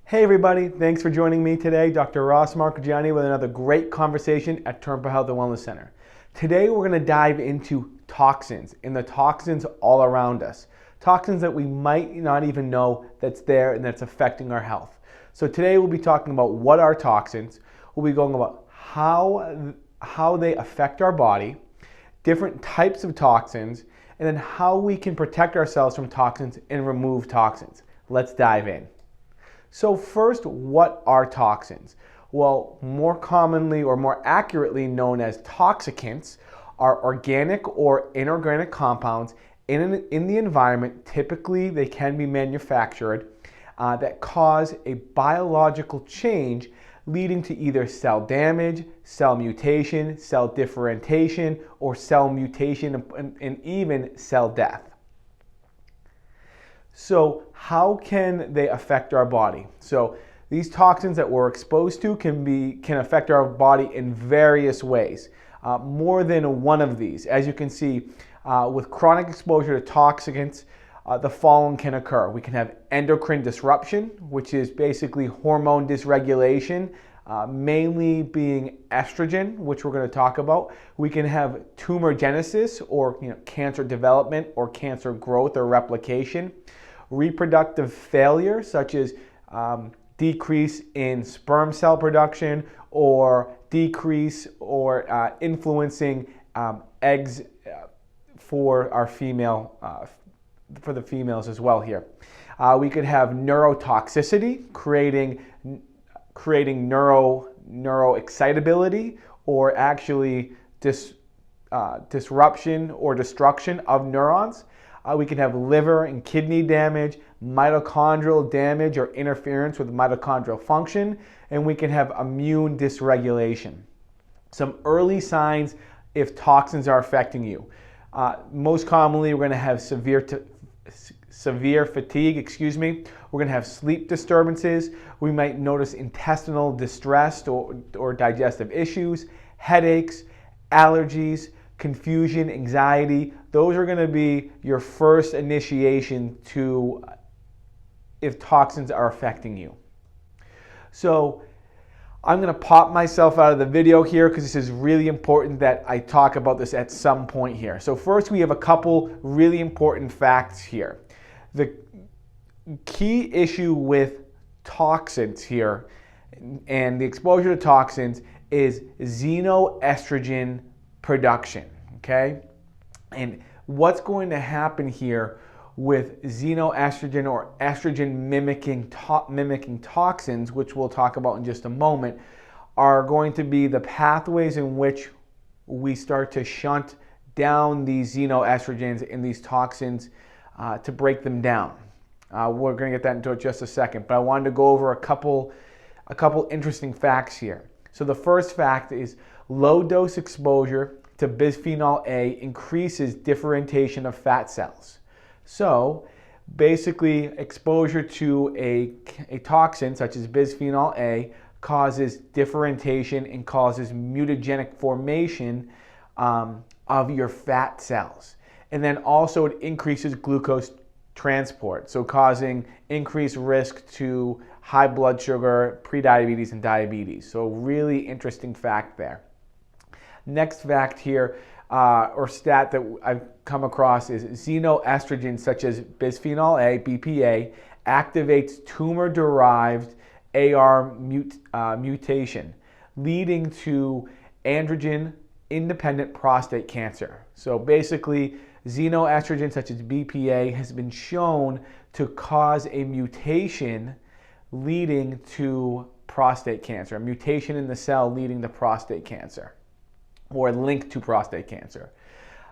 Hey everybody, thanks for joining me today. Dr. Ross Marcogiani with another great conversation at Turnpaugh Health and Wellness Center. Today we're going to dive into toxins and the toxins all around us. Toxins that we might not even know that's there and that's affecting our health. So today we'll be talking about what are toxins. We'll be going about how they affect our body, different types of toxins, and then how we can protect ourselves from toxins and remove toxins. Let's dive in. So first, what are toxins? Well, more commonly or more accurately known as toxicants are organic or inorganic compounds in the environment. Typically, they can be manufactured that cause a biological change leading to either cell damage, cell mutation, cell differentiation, or cell mutation and even cell death. So how can they affect our body? So these toxins that we're exposed to can affect our body in various ways. More than one of these. As you can see, with chronic exposure to toxicants, the following can occur. We can have endocrine disruption, which is basically hormone dysregulation, mainly being estrogen, which we're going to talk about. We can have tumorigenesis, or cancer development or cancer growth or replication. Reproductive failure, such as decrease in sperm cell production or decrease or influencing eggs for our for the females as well here. We could have neurotoxicity, creating neuroexcitability or actually disruption or destruction of neurons. We can have liver and kidney damage, mitochondrial damage or interference with mitochondrial function, and we can have immune dysregulation. Some early signs if toxins are affecting you. Most commonly, we're going to have severe fatigue, We're going to have sleep disturbances. We might notice intestinal distress or digestive issues, headaches, allergies, confusion, anxiety. Those are going to be your first initiation to if toxins are affecting you. So I'm going to pop myself out of the video here because this is really important that I talk about this at some point here. So first, we have a couple really important facts here. The key issue with toxins here and the exposure to toxins is xenoestrogen production, okay? And what's going to happen here with xenoestrogen or estrogen mimicking toxins, which we'll talk about in just a moment, are going to be the pathways in which we start to shunt down these xenoestrogens and these toxins to break them down. We're going to get that into just a second, but I wanted to go over a couple interesting facts here. So the first fact is low dose exposure to Bisphenol A increases differentiation of fat cells. So basically, exposure to a toxin such as Bisphenol A causes differentiation and causes mutagenic formation of your fat cells. And then also it increases glucose transport, so causing increased risk to high blood sugar, prediabetes, and diabetes. So really interesting fact there. Next fact here, or stat that I've come across, is xenoestrogens such as Bisphenol A, BPA, activates tumor-derived AR mutation, leading to androgen-independent prostate cancer. So basically, xenoestrogens such as BPA has been shown to cause a mutation leading to prostate cancer, a mutation in the cell leading to prostate cancer, or linked to prostate cancer.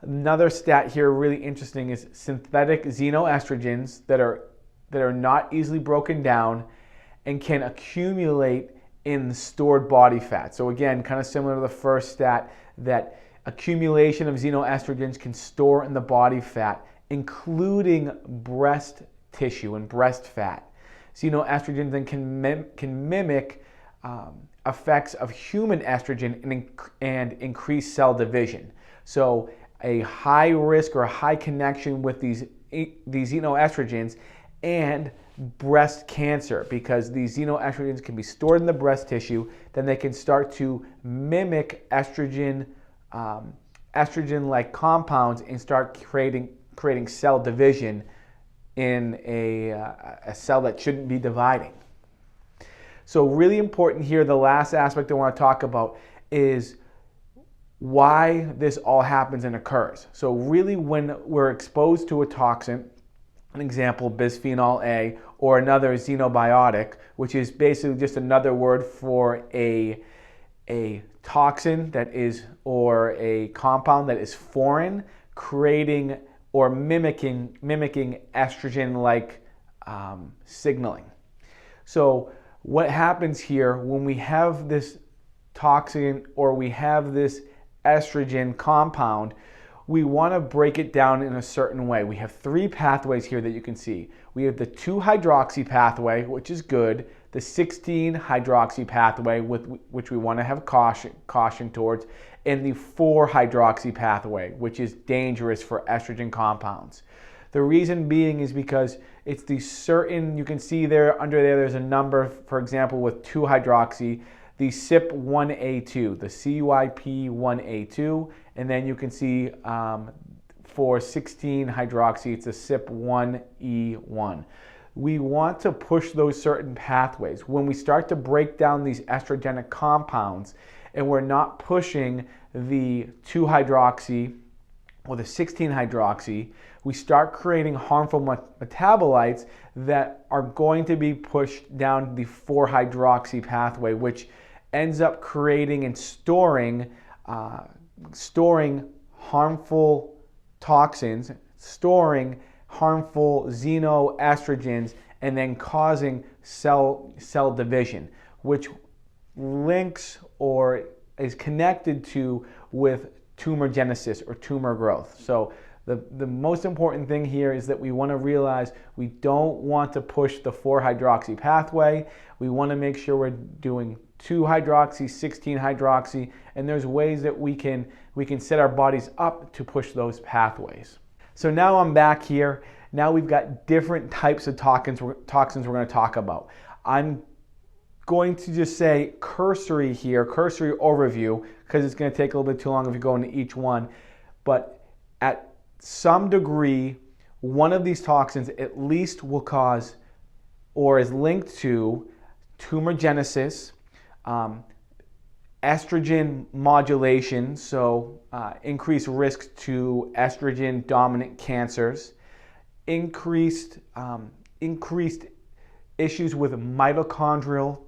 Another stat here really interesting is synthetic xenoestrogens that are not easily broken down and can accumulate in stored body fat. So again, kind of similar to the first stat, that accumulation of xenoestrogens can store in the body fat, including breast tissue and breast fat. Xenoestrogens then can mimic effects of human estrogen and increase cell division. So a high risk or a high connection with these xenoestrogens and breast cancer, because these xenoestrogens can be stored in the breast tissue. Then they can start to mimic estrogen, estrogen-like compounds, and start creating cell division in a cell that shouldn't be dividing. So really important here, the last aspect I want to talk about is why this all happens and occurs. So really, when we're exposed to a toxin, an example, bisphenol A, or another xenobiotic, which is basically just another word for a toxin that is, or a compound that is foreign, creating or mimicking estrogen-like signaling. So what happens here when we have this toxin or we have this estrogen compound, we want to break it down in a certain way. We have three pathways here that you can see. We have the 2-hydroxy pathway, which is good, the 16-hydroxy pathway, which we want to have caution towards, and the 4-hydroxy pathway, which is dangerous for estrogen compounds. The reason being is because it's the certain, you can see there, under there's a number, for example, with 2-hydroxy, the CYP1A2, the CYP1A2, and then you can see for 16-hydroxy, it's a CYP1E1. We want to push those certain pathways. When we start to break down these estrogenic compounds and we're not pushing the 2-hydroxy or the 16-hydroxy, we start creating harmful metabolites that are going to be pushed down the 4-hydroxy pathway, which ends up creating and storing harmful toxins, storing harmful xenoestrogens, and then causing cell division, which links or is connected to with tumorigenesis or tumor growth. So the most important thing here is that we want to realize we don't want to push the 4-hydroxy pathway. We want to make sure we're doing 2-hydroxy, 16-hydroxy, and there's ways that we can set our bodies up to push those pathways. So now I'm back here. Now we've got different types of toxins we're going to talk about. I'm going to just say cursory overview, because it's going to take a little bit too long if you go into each one. But at some degree, one of these toxins at least will cause or is linked to tumorigenesis, estrogen modulation, so increased risk to estrogen dominant cancers, increased issues with mitochondrial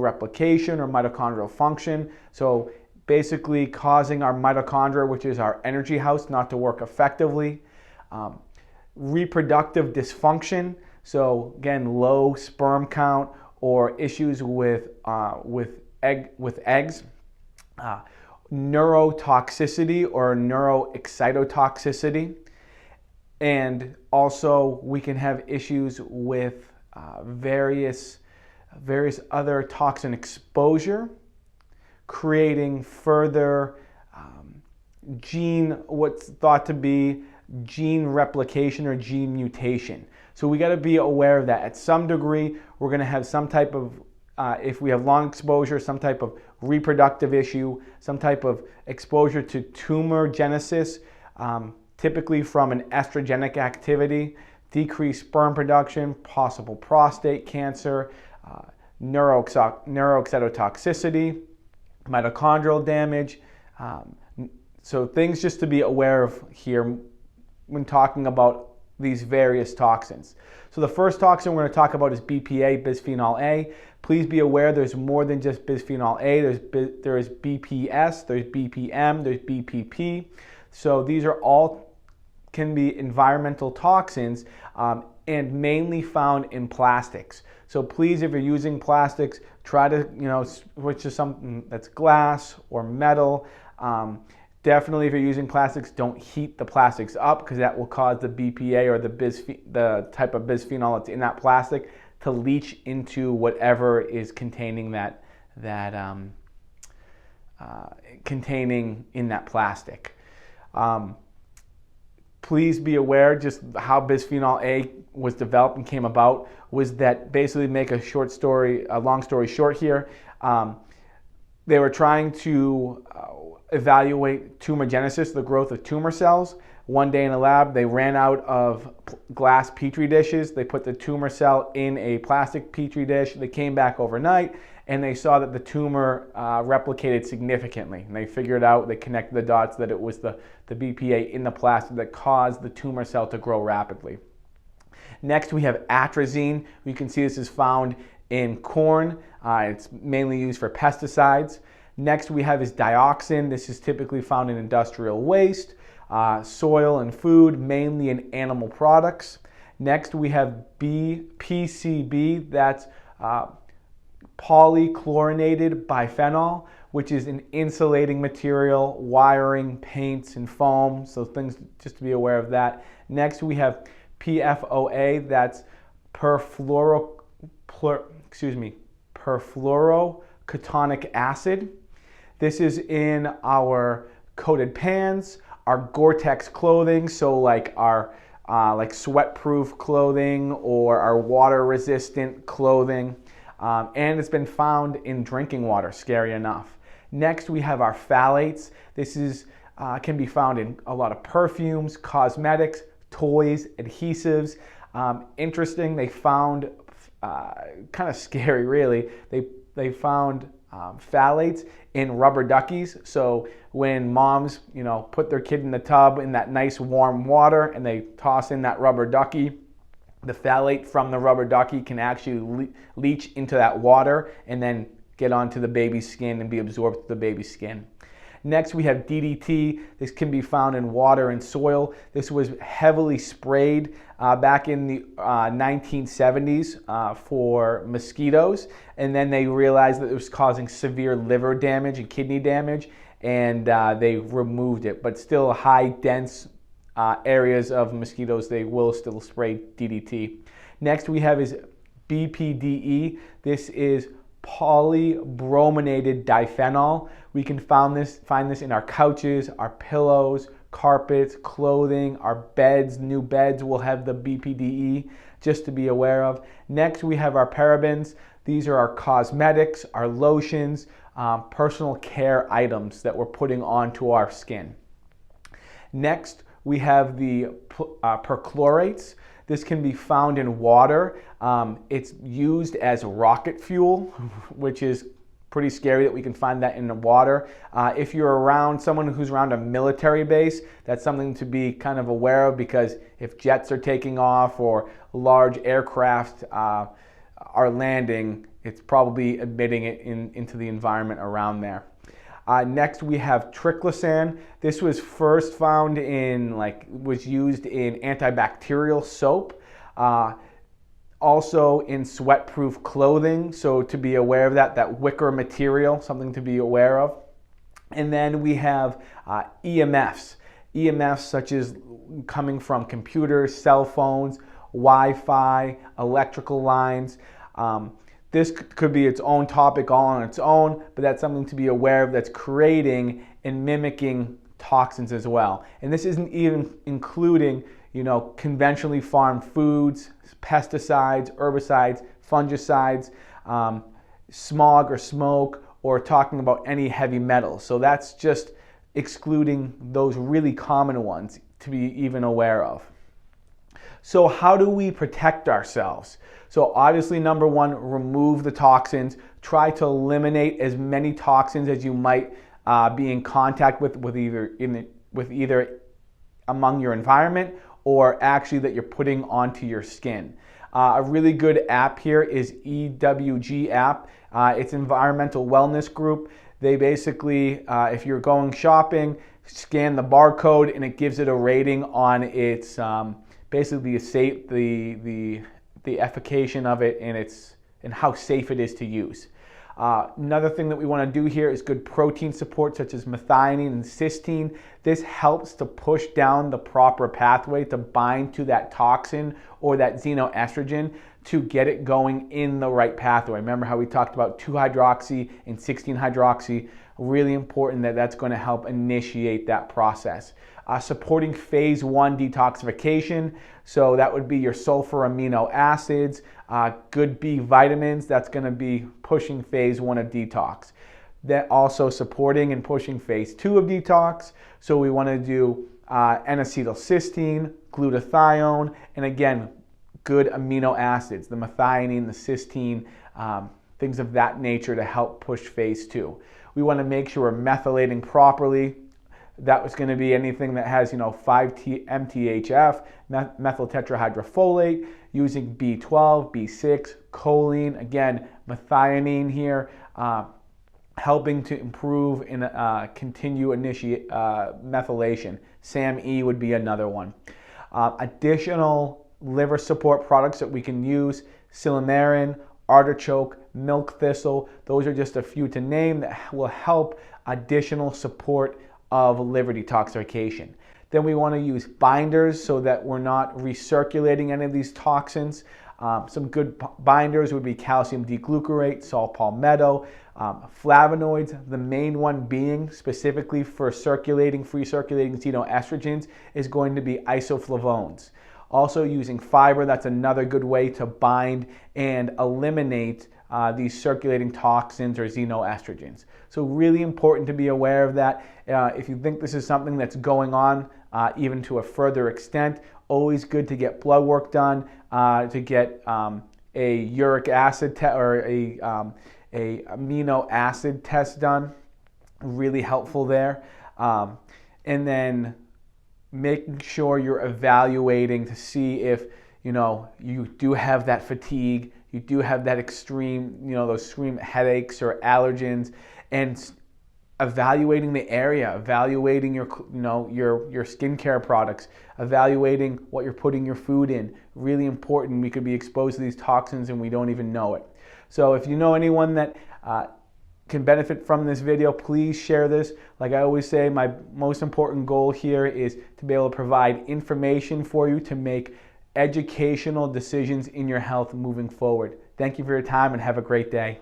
replication or mitochondrial function, so basically causing our mitochondria, which is our energy house, not to work effectively. Reproductive dysfunction, so again, low sperm count or issues with eggs. Neurotoxicity or neuroexcitotoxicity. And also we can have issues with various other toxin exposure, creating further what's thought to be gene replication or gene mutation. So we got to be aware of that. At some degree, we're going to have some type of, if we have long exposure, some type of reproductive issue, some type of exposure to tumorigenesis, typically from an estrogenic activity, decreased sperm production, possible prostate cancer, neuroexcitotoxicity, mitochondrial damage. So things just to be aware of here when talking about these various toxins. So the first toxin we're going to talk about is BPA, bisphenol A. Please be aware there's more than just bisphenol A. There is BPS, there's BPM, there's BPP. So these are all can be environmental toxins and mainly found in plastics. So please, if you're using plastics, try to switch to something that's glass or metal. Definitely, if you're using plastics, don't heat the plastics up, because that will cause the BPA or the type of bisphenol that's in that plastic to leach into whatever is containing containing in that plastic. please be aware just how bisphenol A was developed and came about was that, basically, make a long story short here, they were trying to evaluate tumorigenesis, the growth of tumor cells. One day in a lab, they ran out of glass petri dishes. They put the tumor cell in a plastic petri dish. They came back overnight and they saw that the tumor replicated significantly. And they figured out, they connected the dots, that it was the BPA in the plastic that caused the tumor cell to grow rapidly. Next, we have atrazine. You can see this is found in corn. It's mainly used for pesticides. Next, we have is dioxin. This is typically found in industrial waste, soil and food, mainly in animal products. Next, we have PCB. That's polychlorinated biphenol, which is an insulating material, wiring, paints, and foam. So things just to be aware of that. Next, we have PFOA. That's perfluorocatonic acid. This is in our coated pans, our Gore-Tex clothing, so like our sweat-proof clothing or our water-resistant clothing, and it's been found in drinking water, scary enough. Next, we have our phthalates. This is can be found in a lot of perfumes, cosmetics, toys, adhesives. Interesting, they found, kind of scary really, they found phthalates in rubber duckies. So when moms, put their kid in the tub in that nice warm water and they toss in that rubber ducky, the phthalate from the rubber ducky can actually leach into that water and then get onto the baby's skin and be absorbed through the baby's skin. Next, we have DDT. This can be found in water and soil. This was heavily sprayed back in the 1970s for mosquitoes, and then they realized that it was causing severe liver damage and kidney damage, and they removed it. But still, high dense areas of mosquitoes, they will still spray DDT. Next, we have is BPDE. This is polybrominated diphenol. We can find this in our couches, our pillows, carpets, clothing, our beds. New beds will have the BPDE, just to be aware of. Next, we have our parabens. These are our cosmetics, our lotions, personal care items that we're putting onto our skin. Next, we have the perchlorates. This can be found in water. It's used as rocket fuel, which is pretty scary that we can find that in the water. If you're around someone who's around a military base, that's something to be kind of aware of, because if jets are taking off or large aircraft are landing, it's probably emitting it into the environment around there. Next, we have triclosan. This was first found was used in antibacterial soap. Also in sweat-proof clothing, so to be aware of that wicker material, something to be aware of. And then we have EMFs. EMFs such as coming from computers, cell phones, Wi-Fi, electrical lines. This could be its own topic all on its own, but that's something to be aware of, that's creating and mimicking toxins as well. And this isn't even including, conventionally farmed foods, pesticides, herbicides, fungicides, smog or smoke, or talking about any heavy metals. So that's just excluding those really common ones to be even aware of. So how do we protect ourselves? So obviously, number one, remove the toxins. Try to eliminate as many toxins as you might be in contact with either among your environment or actually that you're putting onto your skin. A really good app here is EWG app. It's Environmental Wellness Group. They basically, if you're going shopping, scan the barcode and it gives it a rating on its basically the efficacy of it and how safe it is to use. Another thing that we want to do here is good protein support, such as methionine and cysteine. This helps to push down the proper pathway to bind to that toxin or that xenoestrogen to get it going in the right pathway. Remember how we talked about 2-hydroxy and 16-hydroxy? Really important that that's going to help initiate that process. Supporting phase 1 detoxification, so that would be your sulfur amino acids, good B vitamins, that's going to be pushing phase 1 of detox. That also supporting and pushing phase 2 of detox, so we want to do N-acetylcysteine, glutathione, and again, good amino acids, the methionine, the cysteine, things of that nature to help push phase 2. We want to make sure we're methylating properly. That was going to be anything that has, 5-MTHF, methyl tetrahydrofolate, using B12, B6, choline, again, methionine here, helping to improve and continue methylation. SAMe would be another one. Additional liver support products that we can use, silymarin, artichoke, milk thistle, those are just a few to name that will help additional support of liver detoxification. Then we want to use binders so that we're not recirculating any of these toxins. Some good binders would be calcium D-glucarate, saw palmetto, flavonoids, the main one being specifically for free circulating xenoestrogens is going to be isoflavones. Also using fiber, that's another good way to bind and eliminate these circulating toxins or xenoestrogens. So really important to be aware of that. If you think this is something that's going on even to a further extent, always good to get blood work done, to get a uric acid or a amino acid test done. Really helpful there. And then making sure you're evaluating to see if you do have that fatigue, you do have that extreme, those extreme headaches or allergens, and evaluating the area, evaluating your skincare products, evaluating what you're putting your food in. Really important. We could be exposed to these toxins and we don't even know it. So if you know anyone that can benefit from this video, please share this. Like I always say, my most important goal here is to be able to provide information for you to make educational decisions in your health moving forward. Thank you for your time and have a great day.